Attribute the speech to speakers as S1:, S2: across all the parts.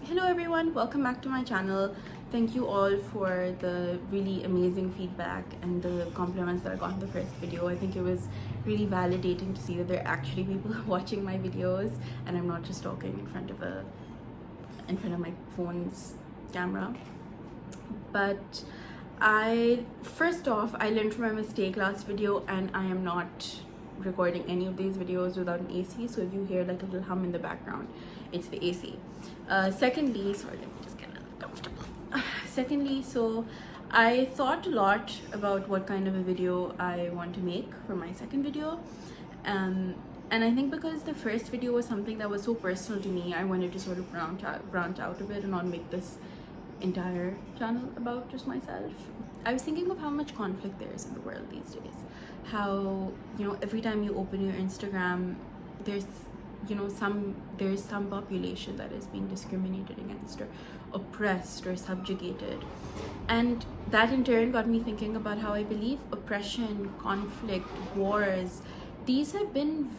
S1: Hello everyone, welcome back to my channel. Thank you all for the really amazing feedback and the compliments that I got in the first video. I think it was really validating to see that there are actually people watching my videos and I'm not just talking in front of my phone's camera. But first off, I learned from my mistake last video and I am not recording any of these videos without an AC, so if you hear like a little hum in the background, it's the AC. Secondly, sorry, let me just get a little comfortable. Secondly, so I thought a lot about what kind of a video I want to make for my second video, and I think because the first video was something that was so personal to me, I wanted to sort of branch out a bit and not make this entire channel about just myself. I was thinking of how much conflict there is in the world these days. How, every time you open your Instagram, there's some population that is being discriminated against or oppressed or subjugated. And that in turn got me thinking about how I believe oppression, conflict, wars, these are things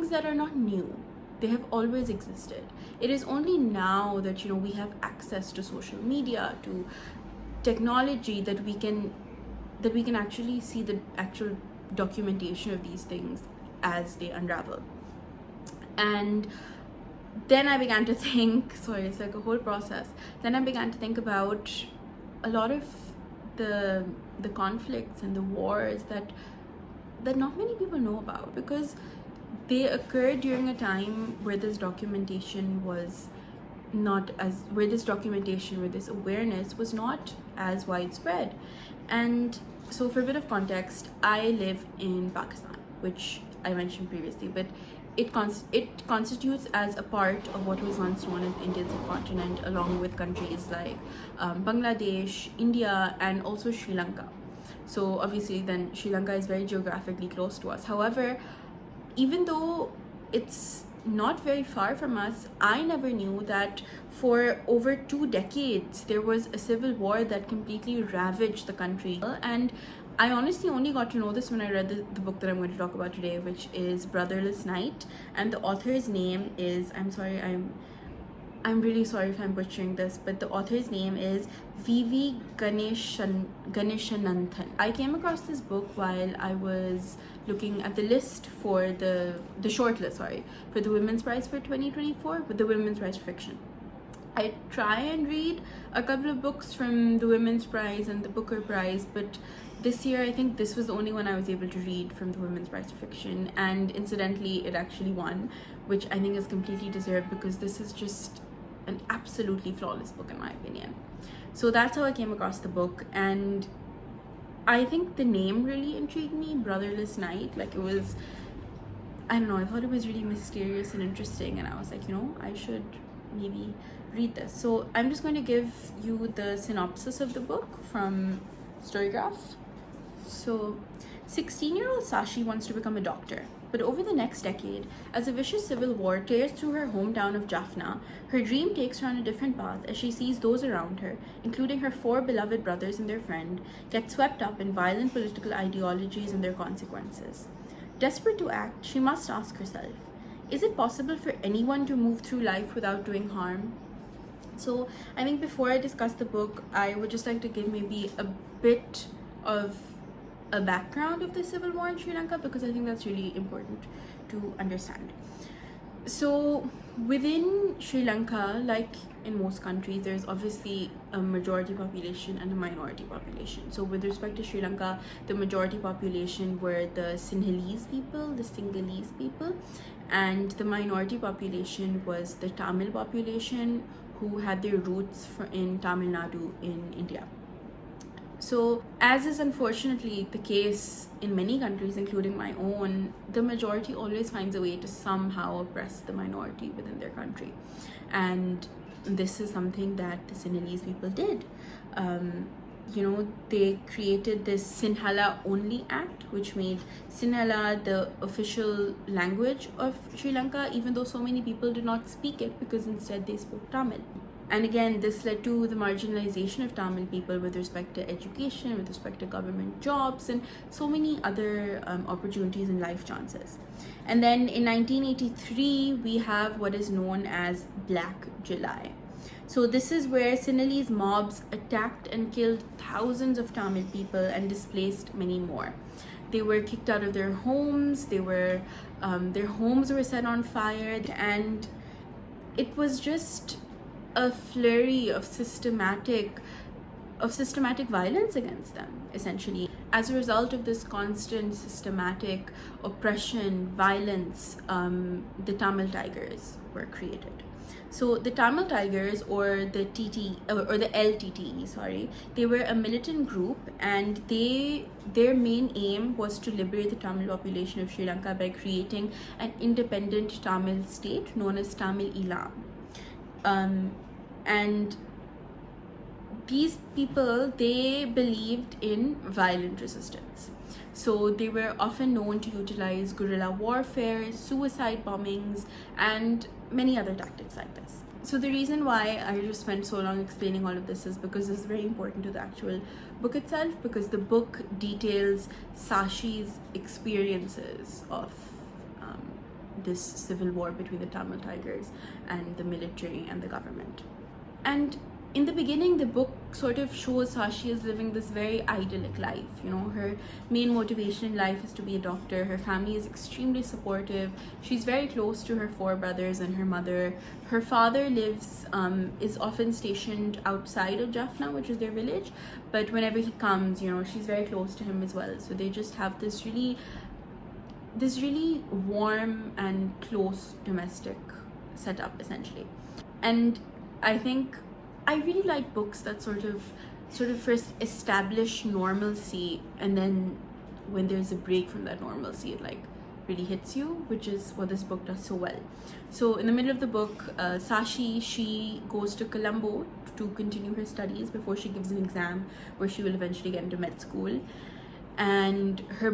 S1: that are not new. They have always existed. It is only now that we have access to social media, to technology, that we can actually see the actual documentation of these things as they unravel. And then I began to think, sorry, it's like a whole process. Then I began to think about a lot of the conflicts and the wars that not many people know about, because they occurred during a time where this documentation, where this awareness was not as widespread. And so for a bit of context, I live in Pakistan, which I mentioned previously, but it constitutes as a part of what was once known as the Indian subcontinent, along with countries like Bangladesh, India, and also Sri Lanka. So obviously then Sri Lanka is very geographically close to us. However, even though it's not very far from us, I never knew that for over 2 decades there was a civil war that completely ravaged the country. And I honestly only got to know this when I read the book that I'm going to talk about today, which is Brotherless Night, and the author's name is, I'm really sorry if I'm butchering this, but the author's name is Ganeshananthan. I came across this book while I was looking at the list for the shortlist, for the Women's Prize for 2024, with the Women's Prize for Fiction. I try and read a couple of books from the Women's Prize and the Booker Prize, but this year I think this was the only one I was able to read from the Women's Prize for Fiction, and incidentally it actually won, which I think is completely deserved, because this is just an absolutely flawless book in my opinion. So that's how I came across the book, and I think the name really intrigued me, Brotherless Night. Like, it was, I don't know, I thought it was really mysterious and interesting, and I was like, I should maybe read this. So I'm just going to give you the synopsis of the book from Storygraph. So 16-year-old Sashi wants to become a doctor, but over the next decade, as a vicious civil war tears through her hometown of Jaffna, her dream takes her on a different path as she sees those around her, including her 4 beloved brothers and their friend, get swept up in violent political ideologies and their consequences. Desperate to act, she must ask herself, is it possible for anyone to move through life without doing harm? So I think before I discuss the book, I would just like to give maybe a bit of a background of the civil war in Sri Lanka, because I think that's really important to understand. So within Sri Lanka, like in most countries, there's obviously a majority population and a minority population. So with respect to Sri Lanka, the majority population were the Sinhalese people, and the minority population was the Tamil population, who had their roots in Tamil Nadu in India. So, as is unfortunately the case in many countries, including my own, the majority always finds a way to somehow oppress the minority within their country. And this is something that the Sinhalese people did. They created this Sinhala Only Act, which made Sinhala the official language of Sri Lanka, even though so many people did not speak it, because instead they spoke Tamil. And again, this led to the marginalization of Tamil people with respect to education, with respect to government jobs, and so many other opportunities and life chances. And then in 1983, we have what is known as Black July. So this is where Sinhalese mobs attacked and killed thousands of Tamil people and displaced many more. They were kicked out of their homes. Their homes were set on fire, and it was just a flurry of systematic violence against them, essentially. As a result of this constant systematic oppression, violence, the Tamil Tigers were created. So the Tamil Tigers, or the LTTE, sorry, they were a militant group, and their main aim was to liberate the Tamil population of Sri Lanka by creating an independent Tamil state known as Tamil Elam. And these people, they believed in violent resistance. So they were often known to utilize guerrilla warfare, suicide bombings, and many other tactics like this. So the reason why I just spent so long explaining all of this is because this is very important to the actual book itself, because the book details Sashi's experiences of this civil war between the Tamil Tigers and the military and the government. And in the beginning, the book sort of shows Sashi as living this very idyllic life. You know, her main motivation in life is to be a doctor. Her family is extremely supportive. She's very close to her 4 brothers and her mother. Her father is often stationed outside of Jaffna, which is their village. But whenever he comes, you know, she's very close to him as well. So they just have this really warm and close domestic setup, essentially. And I think I really like books that sort of first establish normalcy, and then when there's a break from that normalcy, it like really hits you, which is what this book does so well. So in the middle of the book, Sashi, she goes to Colombo to continue her studies before she gives an exam where she will eventually get into med school. And her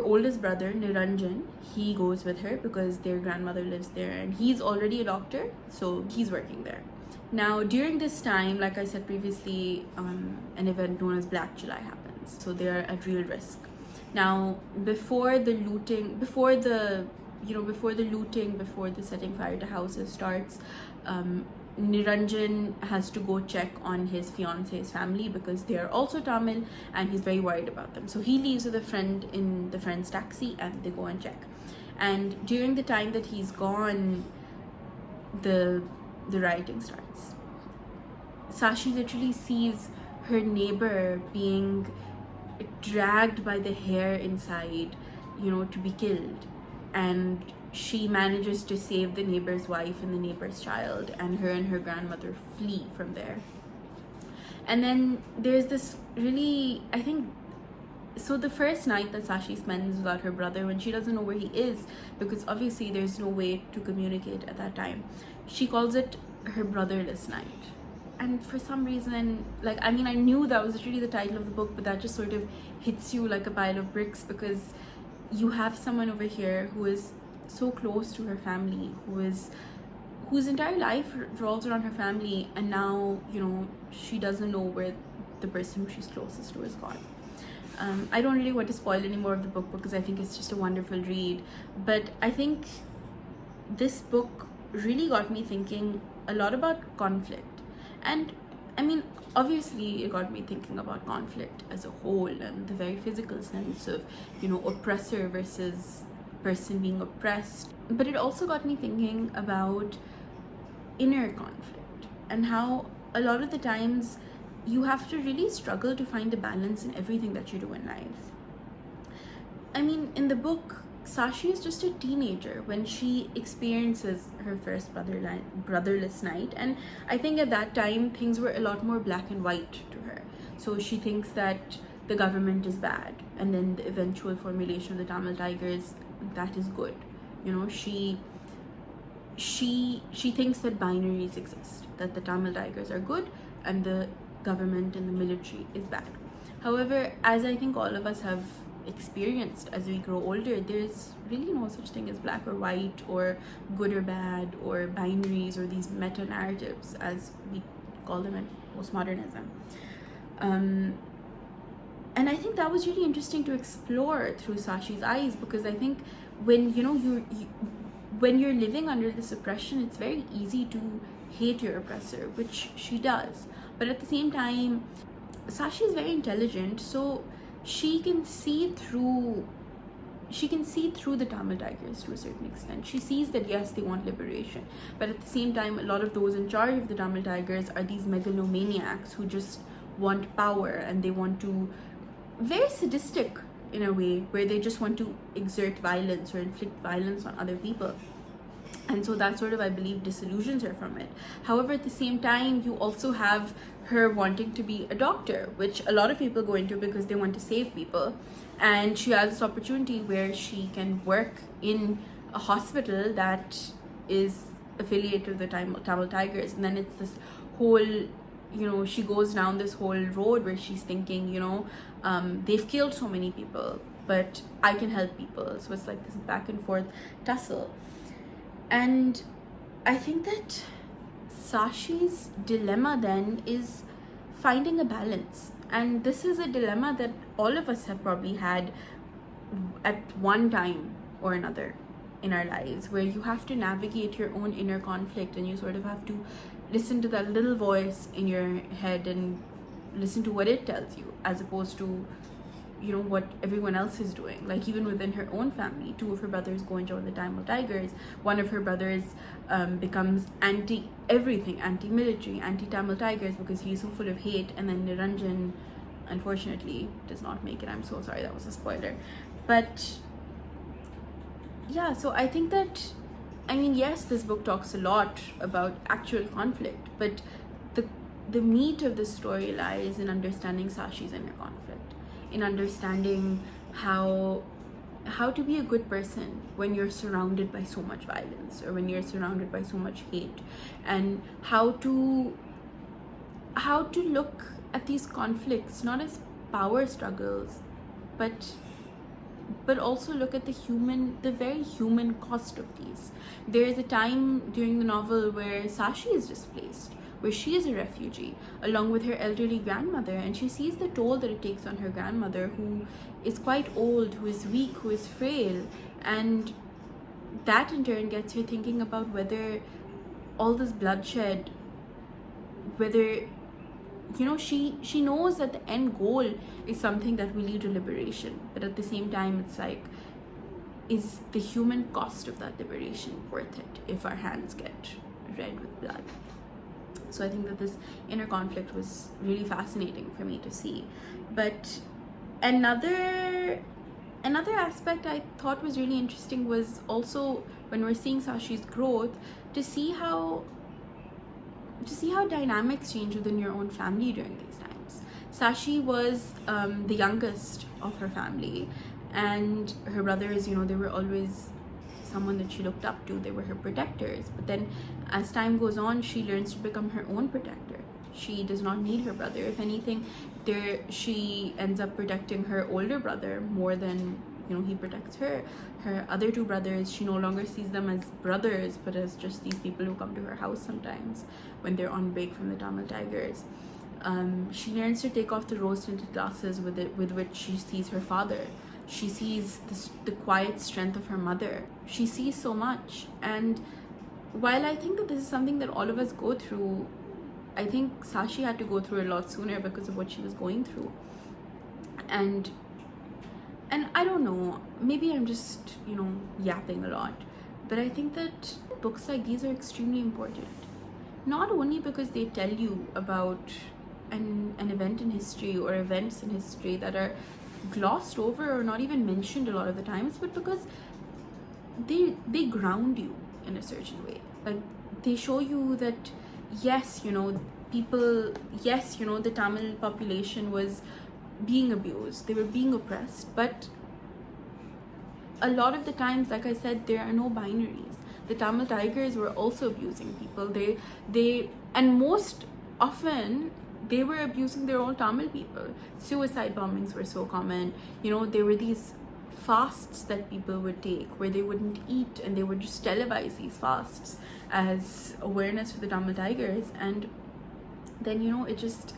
S1: oldest brother, Niranjan, he goes with her because their grandmother lives there, and he's already a doctor, so he's working there. Now, during this time, like I said previously, an event known as Black July happens. So they are at real risk. Now, before the setting fire to houses starts, Niranjan has to go check on his fiance's family because they are also Tamil, and he's very worried about them. So he leaves with a friend in the friend's taxi, and they go and check. And during the time that he's gone, the rioting starts. Sashi literally sees her neighbor being dragged by the hair inside, you know, to be killed. And she manages to save the neighbor's wife and the neighbor's child, and her grandmother flee from there. And then there's this really, I think, so the first night that Sashi spends without her brother, when she doesn't know where he is, because obviously there's no way to communicate at that time, she calls it her Brotherless Night. And for some reason, like, I mean, I knew that was literally the title of the book, but that just sort of hits you like a pile of bricks, because you have someone over here who is so close to her family, whose entire life revolves around her family, and now, you know, she doesn't know where the person who she's closest to is gone. I don't really want to spoil any more of the book because I think it's just a wonderful read, but I think this book really got me thinking a lot about conflict. And I mean, obviously it got me thinking about conflict as a whole, and the very physical sense of, you know, oppressor versus person being oppressed. But it also got me thinking about inner conflict, and how a lot of the times you have to really struggle to find a balance in everything that you do in life. I mean, in the book, Sashi is just a teenager when she experiences her first brotherless night, and I think at that time things were a lot more black and white to her. So she thinks that the government is bad, and then the eventual formulation of the Tamil Tigers, that is good. You know, she thinks that binaries exist, that the Tamil Tigers are good and the government and the military is bad. However, as I think all of us have experienced as we grow older. There's really no such thing as black or white or good or bad or binaries or these meta narratives as we call them in postmodernism. And I think that was really interesting to explore through Sashi's eyes, because I think when when you're living under this oppression, it's very easy to hate your oppressor, which she does. But at the same time, Sashi is very intelligent, so she can see through the Tamil Tigers to a certain extent. She sees that yes, they want liberation, but at the same time, a lot of those in charge of the Tamil Tigers are these megalomaniacs who just want power, and they want to, very sadistic in a way, where they just want to exert violence or inflict violence on other people. And so that sort of, I believe, disillusions her from it. However, at the same time, you also have her wanting to be a doctor, which a lot of people go into because they want to save people. And she has this opportunity where she can work in a hospital that is affiliated with the Tamil Tigers. And then it's this whole, she goes down this whole road where she's thinking, they've killed so many people, but I can help people. So it's like this back and forth tussle. And I think that Sashi's dilemma then is finding a balance. And this is a dilemma that all of us have probably had at one time or another in our lives, where you have to navigate your own inner conflict, and you sort of have to listen to that little voice in your head and listen to what it tells you, as opposed to what everyone else is doing. Like even within her own family, 2 of her brothers go and join the Tamil Tigers. One of her brothers becomes anti-everything, anti-military, anti-Tamil Tigers, because he's so full of hate. And then Niranjan, unfortunately, does not make it. I'm so sorry, that was a spoiler. But yeah, so I think that, yes, this book talks a lot about actual conflict, but the meat of the story lies in understanding Sashi's inner conflict, in understanding how to be a good person when you're surrounded by so much violence, or when you're surrounded by so much hate, and how to look at these conflicts not as power struggles, but also look at the very human cost of these. There is a time during the novel where Sashi is displaced, where she is a refugee along with her elderly grandmother, and she sees the toll that it takes on her grandmother, who is quite old, who is weak, who is frail. And that in turn gets her thinking about whether all this bloodshed, whether she knows that the end goal is something that will lead to liberation, but at the same time it's like, is the human cost of that liberation worth it if our hands get red with blood? So I think that this inner conflict was really fascinating for me to see. But another aspect I thought was really interesting was also, when we're seeing Sashi's growth, to see how dynamics change within your own family during these times. Sashi was the youngest of her family, and her brothers, they were always someone that she looked up to. They were her protectors. But then as time goes on, she learns to become her own protector. She does not need her brother. If anything, she ends up protecting her older brother more than he protects her. Her other 2 brothers, she no longer sees them as brothers, but as just these people who come to her house sometimes when they're on break from the Tamil Tigers. She learns to take off the rose-tinted glasses with which she sees her father. She sees the quiet strength of her mother. She sees so much. And while I think that this is something that all of us go through, I think Sashi had to go through a lot sooner because of what she was going through. And I don't know, maybe I'm just, yapping a lot, but I think that books like these are extremely important. Not only because they tell you about an event in history or events in history that are glossed over or not even mentioned a lot of the times, but because they ground you in a certain way. Like, they show you that yes, people, yes, the Tamil population was being abused, they were being oppressed, but a lot of the times, like I said, there are no binaries. The Tamil Tigers were also abusing people. And most often they were abusing their own Tamil people. Suicide bombings were so common. You know, there were these fasts that people would take where they wouldn't eat, and they would just televise these fasts as awareness for the Tamil Tigers. And then, you know, it just,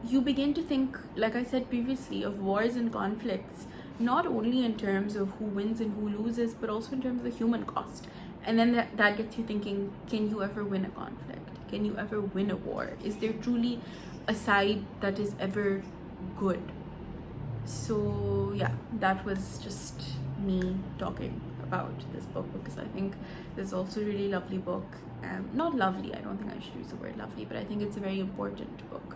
S1: you begin to think, like I said previously, of wars and conflicts, not only in terms of who wins and who loses, but also in terms of the human cost. And then that gets you thinking, can you ever win a conflict? Can you ever win a war? Is there truly a side that is ever good? So yeah, that was just me talking about this book, because I think this is also a really lovely book. Not lovely, I don't think I should use the word lovely, but I think it's a very important book.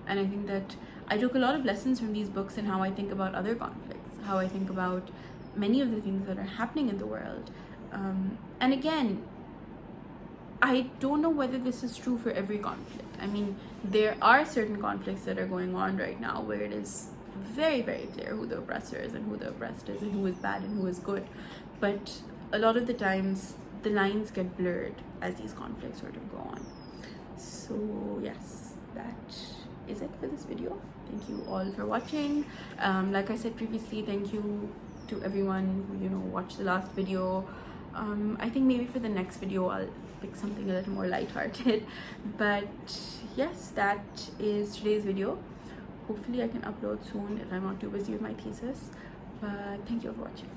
S1: And I think that I took a lot of lessons from these books and how I think about other conflicts, how I think about many of the things that are happening in the world. And again, I don't know whether this is true for every conflict. I mean, there are certain conflicts that are going on right now where it is very, very clear who the oppressor is and who the oppressed is, and who is bad and who is good. But a lot of the times, the lines get blurred as these conflicts sort of go on. So yes, that is it for this video. Thank you all for watching. Like I said previously, thank you to everyone who, you know, watched the last video. I think maybe for the next video I'll pick something a little more lighthearted. But yes, that is today's video. Hopefully I can upload soon if I'm not too busy with my thesis. But thank you for watching.